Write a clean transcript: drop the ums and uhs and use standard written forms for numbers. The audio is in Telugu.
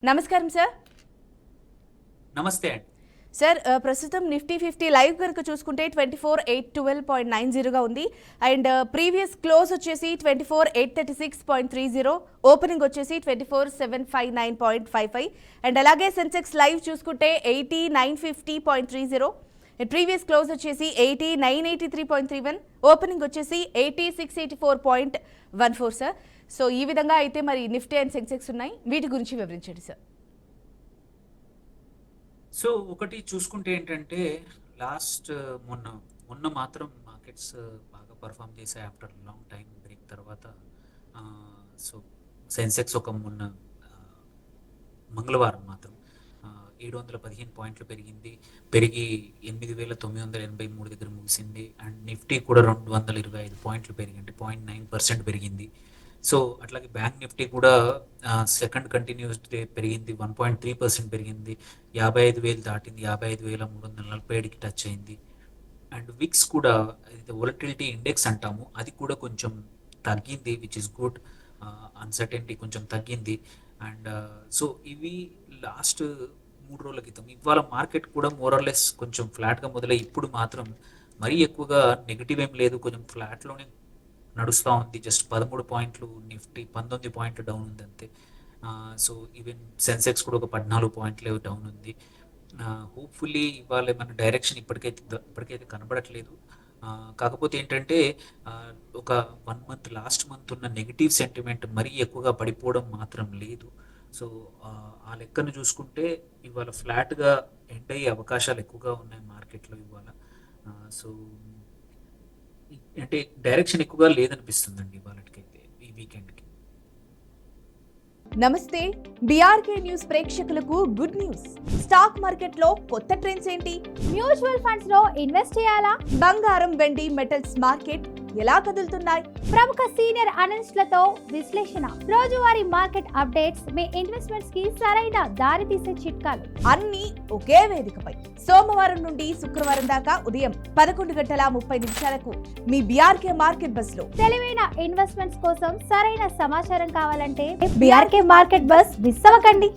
నమస్కారం సార్. నమస్తే అండి సార్, ప్రస్తుతం నిఫ్టీ 50 లైవ్ కనుక చూసుకుంటే 24,812.90గా ఉంది. అండ్ ప్రీవియస్ క్లోజ్ వచ్చేసి 24,836.30, ఓపెనింగ్ వచ్చేసి 24,759.55. అండ్ అలాగే సెన్సెక్స్ లైవ్ చూసుకుంటే 80,950.30, ప్రీవియస్ క్లోజ్ వచ్చేసి 80,983.31, ఓపెనింగ్ వచ్చేసి 80,684.14 సార్. సో ఈ విధంగా అయితే మరి నిఫ్టీ అండ్ సెన్సెక్స్ ఉన్నాయి, వీటి గురించి వివరించండి సార్. సో ఒకటి చూసుకుంటే ఏంటంటే మొన్న మాత్రం మార్కెట్స్ బాగా పర్ఫామ్ చేశాయి ఆఫ్టర్ లాంగ్ టైం బ్రేక్ తర్వాత. సో సెన్సెక్స్ మొన్న మంగళవారం మాత్రం 715 పాయింట్లు పెరిగి 8,983 దగ్గర ముగిసింది. అండ్ నిఫ్టీ కూడా 225 పాయింట్లు పెరిగింది, 0.9% పెరిగింది. సో అట్లాగే బ్యాంక్ నిఫ్టీ కూడా సెకండ్ కంటిన్యూస్ డే పెరిగింది, 1.3% పెరిగింది, 55,000 దాటింది, 55,347కి టచ్ అయింది. అండ్ విక్స్ కూడా వోలటిలిటీ ఇండెక్స్ అంటాము, అది కూడా కొంచెం తగ్గింది, విచ్ ఇస్ గుడ్. అన్సర్టెనిటీ కొంచెం తగ్గింది. అండ్ సో ఇవి లాస్ట్ 3 రోజుల క్రితం. ఇవాళ మార్కెట్ కూడా మోరల్లెస్ కొంచెం ఫ్లాట్గా మొదలై ఇప్పుడు మాత్రం మరీ ఎక్కువగా నెగిటివ్ ఏం లేదు, కొంచెం ఫ్లాట్లోనే నడుస్తూ ఉంది. జస్ట్ 13 పాయింట్లు, నిఫ్టీ 19 పాయింట్లు డౌన్ ఉంది అంతే. సో ఈవెన్ సెన్సెక్స్ కూడా ఒక 14 పాయింట్లు డౌన్ ఉంది. హోప్ఫుల్లీ ఇవాళ మన డైరెక్షన్ ఇప్పటికైతే కనబడట్లేదు. కాకపోతే ఏంటంటే ఒక 1 మంత్ లాస్ట్ మంత్ ఉన్న నెగిటివ్ సెంటిమెంట్ మరీ ఎక్కువగా పడిపోవడం మాత్రం లేదు. సో ఆ లెక్కను చూసుకుంటే ఇవాళ ఫ్లాట్గా ఎండ్ అయ్యే అవకాశాలు ఎక్కువగా ఉన్నాయి మార్కెట్లో ఇవాళ. సో అంటే డైరెక్షన్ ఎక్కువగా లేదనిపిస్తుందండి ఇవాళకైతే ఈ వీకెండ్కి. నమస్తే, బీఆర్కే న్యూస్ ప్రేక్షకులకు గుడ్ న్యూస్. స్టాక్ మార్కెట్ లో కొత్త ట్రెండ్స్ ఏంటి? మ్యూచువల్ ఫండ్స్ లో ఇన్వెస్ట్ చేయాలా? బంగారం, వెండి, మెటల్స్ మార్కెట్ ఎలా కదులుతున్నాయి? ప్రముఖ సీనియర్ అనలిస్టులతో విశ్లేషణ, రోజువారీ మార్కెట్ అప్డేట్స్, మీ ఇన్వెస్ట్మెంట్స్ కి సరైన దారి తీసే చిట్కాలు అన్ని ఒకే వేదికపై సోమవారం నుండి శుక్రవారం దాకా ఉదయం 11:30 మీ బీఆర్కే మార్కెట్ బస్ లో. తెలివైన ఇన్వెస్ట్మెంట్స్ కోసం సరైన సమాచారం కావాలంటే బీఆర్కే మార్కెట్ బస్ మిస్ అవ్వకండి.